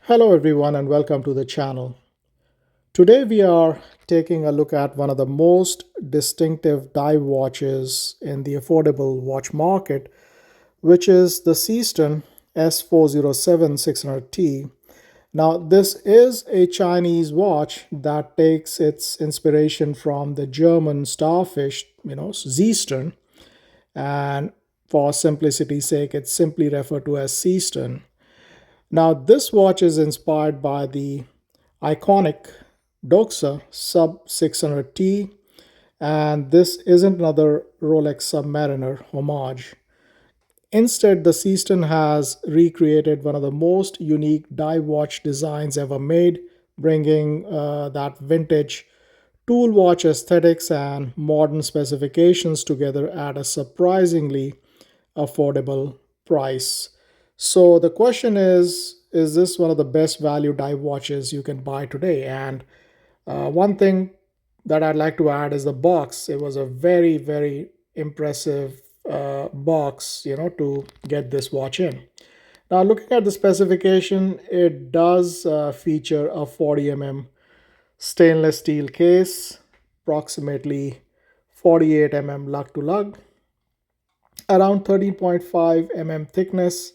Hello everyone and welcome to the channel. Today we are taking a look at one of the most distinctive dive watches in the affordable watch market, which is the Seestern S407-600T. Now this is a Chinese watch that takes its inspiration from the German starfish, Seestern, and for simplicity's sake it's simply referred to as Seestern. Now, this watch is inspired by the iconic Doxa Sub 600T, and this isn't another Rolex Submariner homage. Instead, the Seaston has recreated one of the most unique dive watch designs ever made, bringing that vintage tool watch aesthetics and modern specifications together at a surprisingly affordable price. So the question is this one of the best value dive watches you can buy today? And one thing that I'd like to add is the box. It was a very, very impressive box, to get this watch in. Now, looking at the specification, it does feature a 40 stainless steel case, approximately 48 lug to lug, around 13.5 thickness,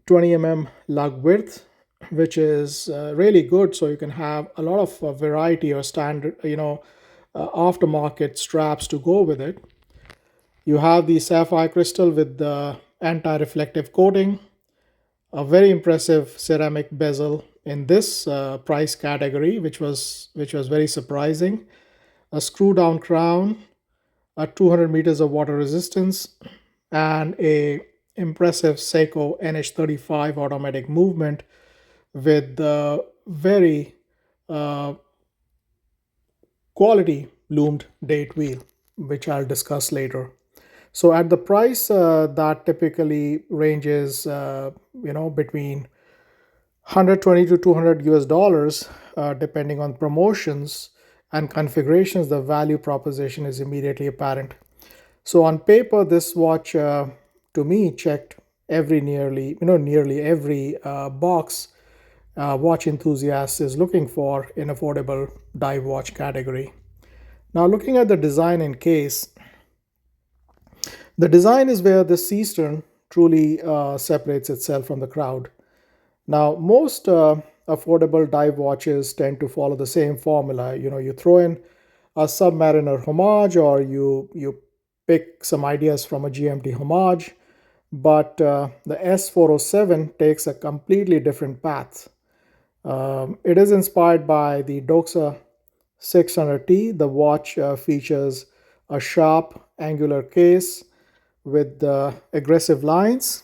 20 lug width, which is really good. So you can have a lot of variety or standard, aftermarket straps to go with it. You have the sapphire crystal with the anti-reflective coating, a very impressive ceramic bezel in this price category, which was very surprising. A screw down crown, a 200 meters of water resistance, and a impressive Seiko NH35 automatic movement with the very uh, quality loomed date wheel, which I'll discuss later. So at the price that typically ranges, between 120 to 200 US dollars, depending on promotions and configurations, the value proposition is immediately apparent. So on paper, this watch to me checked nearly every box watch enthusiast is looking for in affordable dive watch category. Now, looking at the design and case, the design is where the Seastern truly separates itself from the crowd. Now, most affordable dive watches tend to follow the same formula. You throw in a Submariner homage, or you pick some ideas from a GMT homage, but the S407 takes a completely different path. It is inspired by the Doxa 600T. The watch features a sharp angular case with aggressive lines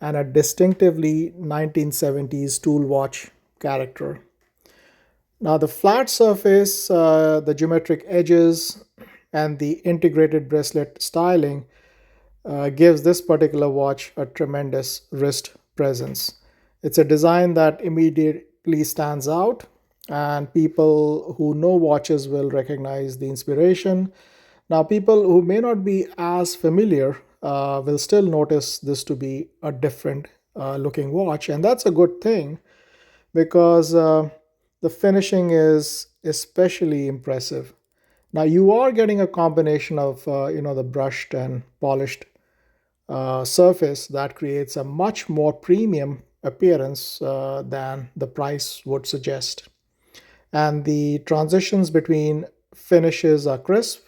and a distinctively 1970s tool watch character. Now, the flat surface, the geometric edges, and the integrated bracelet styling gives this particular watch a tremendous wrist presence. It's a design that immediately stands out, and people who know watches will recognize the inspiration. Now, people who may not be as familiar will still notice this to be a different looking watch, and that's a good thing because the finishing is especially impressive. Now, you are getting a combination of the brushed and polished surface that creates a much more premium appearance than the price would suggest. And the transitions between finishes are crisp.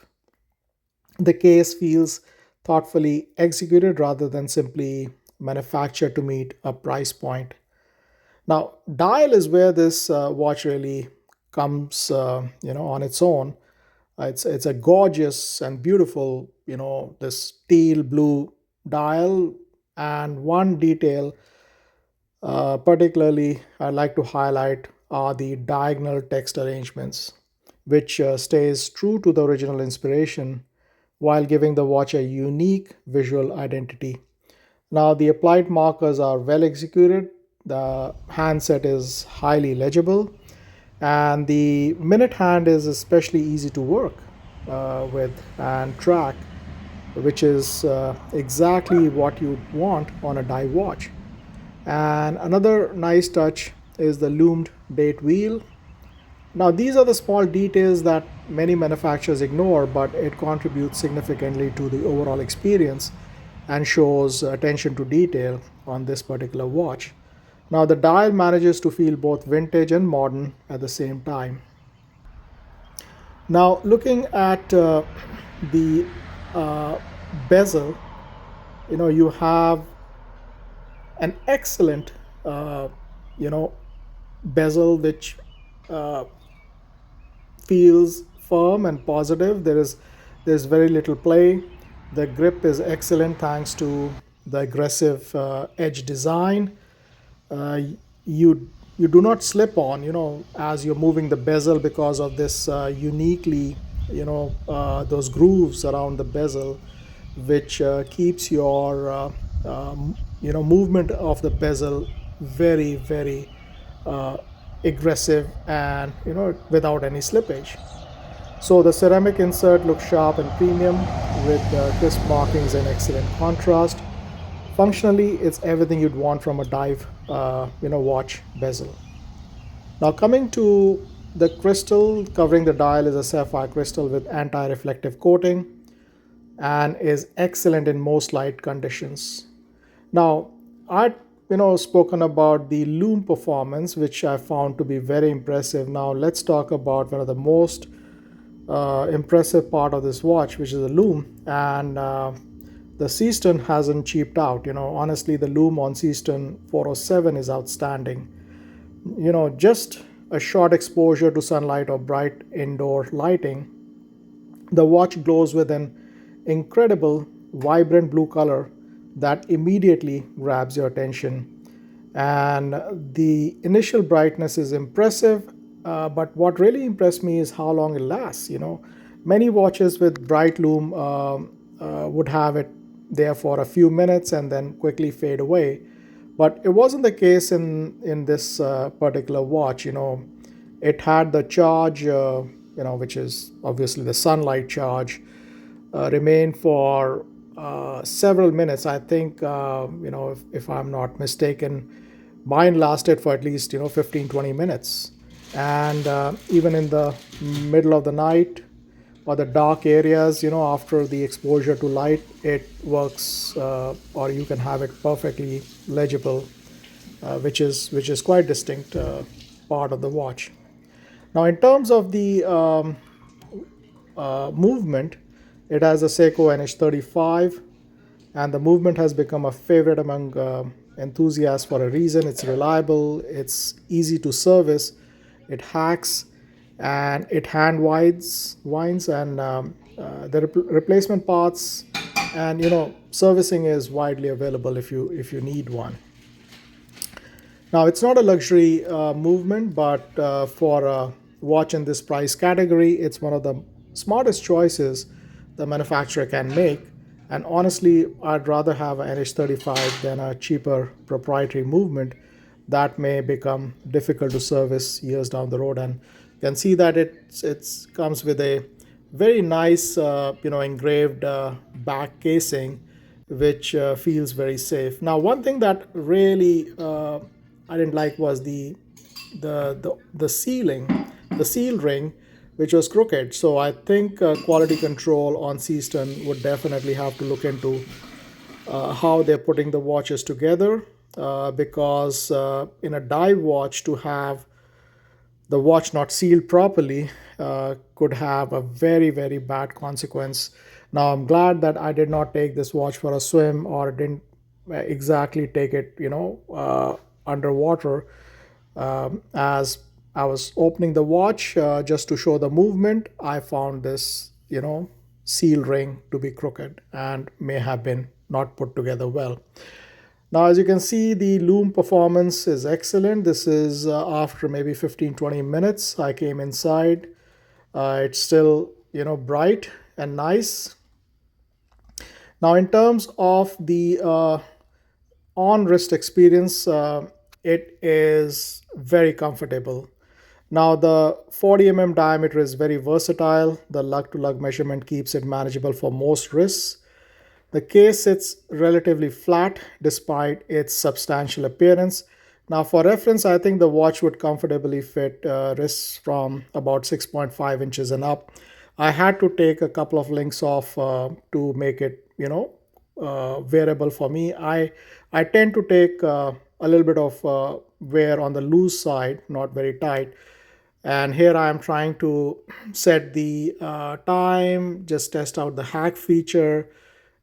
The case feels thoughtfully executed rather than simply manufactured to meet a price point. Now, dial is where this watch really comes, on its own. It's a gorgeous and beautiful, this teal blue dial, and one detail particularly I'd like to highlight are the diagonal text arrangements, which stays true to the original inspiration while giving the watch a unique visual identity. Now, the applied markers are well executed, the handset is highly legible, and the minute hand is especially easy to work with and track, which is exactly what you'd want on a dive watch. And another nice touch is the loomed date wheel. Now, these are the small details that many manufacturers ignore, but it contributes significantly to the overall experience and shows attention to detail on this particular watch. Now, the dial manages to feel both vintage and modern at the same time. Now, looking at the uh, bezel, you have an excellent, uh, you know, bezel which uh, feels firm and positive. There's very little play. The grip is excellent thanks to the aggressive edge design. uh, you you do not slip on as you're moving the bezel because of this uniquely those grooves around the bezel, which keeps your movement of the bezel very very uh, aggressive and without any slippage. So the ceramic insert looks sharp and premium with crisp markings and excellent contrast. Functionally, it's everything you'd want from a dive, watch bezel. Now, coming to the crystal covering the dial is a sapphire crystal with anti-reflective coating and is excellent in most light conditions. Now, I spoken about the lume performance, which I found to be very impressive. Now, let's talk about one of the most impressive part of this watch, which is the lume. And the Seestern hasn't cheaped out. Honestly, the lume on Seestern 407 is outstanding. Just a short exposure to sunlight or bright indoor lighting, the watch glows with an incredible, vibrant blue color that immediately grabs your attention. And the initial brightness is impressive, but what really impressed me is how long it lasts. Many watches with bright lume would have it there for a few minutes and then quickly fade away, but it wasn't the case in this particular watch. It had the charge, which is obviously the sunlight charge, remain for several minutes. I think, if I'm not mistaken, mine lasted for at least 15-20 minutes. And even in the middle of the night or the dark areas, after the exposure to light, it works, or you can have it perfectly legible, which is quite distinct part of the watch. Now, in terms of the movement, it has a Seiko NH35, and the movement has become a favorite among enthusiasts for a reason. It's reliable, it's easy to service, it hacks, and it hand winds, and the replacement parts and servicing is widely available if you need one. Now, it's not a luxury movement, but for a watch in this price category, it's one of the smartest choices the manufacturer can make. And honestly, I'd rather have an NH35 than a cheaper proprietary movement that may become difficult to service years down the road. And you can see that it comes with a very nice, engraved back casing, which feels very safe. Now, one thing that really I didn't like was the sealing, the seal ring, which was crooked. So I think quality control on Seaston would definitely have to look into how they're putting the watches together, because in a dive watch, to have the watch not sealed properly could have a very very bad consequence. Now, I'm glad that I did not take this watch for a swim or didn't exactly take it underwater. As I was opening the watch just to show the movement, I found this seal ring to be crooked and may have been not put together well. Now, as you can see, the loom performance is excellent. This is after maybe 15-20 minutes. I came inside. It's still bright and nice. Now, in terms of the on wrist experience, it is very comfortable. Now, the 40 diameter is very versatile. The lug to lug measurement keeps it manageable for most wrists. The case sits relatively flat despite its substantial appearance, Now, for reference, I think the watch would comfortably fit wrists from about 6.5 inches and up. I had to take a couple of links off to make it, wearable for me. I tend to take a little bit of wear on the loose side, not very tight. And here I am trying to set the time, just test out the hack feature,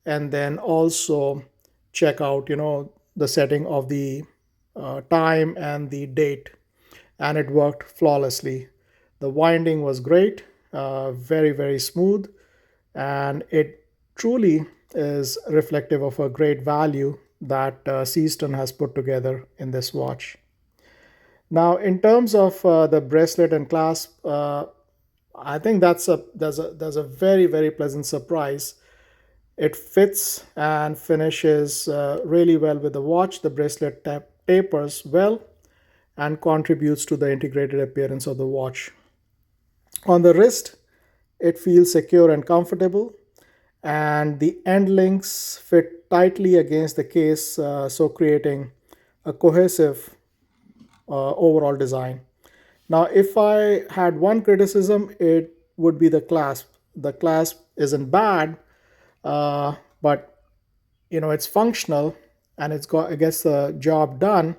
and then also check out, the setting of the time and the date, and it worked flawlessly. The winding was great, very, very smooth, and it truly is reflective of a great value that Seestern has put together in this watch. Now, in terms of the bracelet and clasp, I think there's a very, very pleasant surprise. It fits and finishes really well with the watch. The bracelet tapers well and contributes to the integrated appearance of the watch. On the wrist, it feels secure and comfortable, and the end links fit tightly against the case, so creating a cohesive overall design. Now, if I had one criticism, it would be the clasp. The clasp isn't bad, but it's functional and it gets the job done.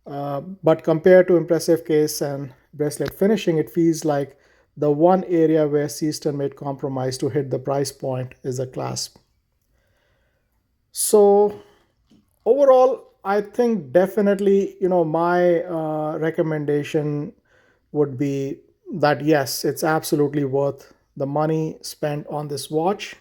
But compared to impressive case and bracelet finishing, it feels like the one area where Seaston made compromise to hit the price point is the clasp. So overall, I think definitely, my recommendation would be that yes, it's absolutely worth the money spent on this watch.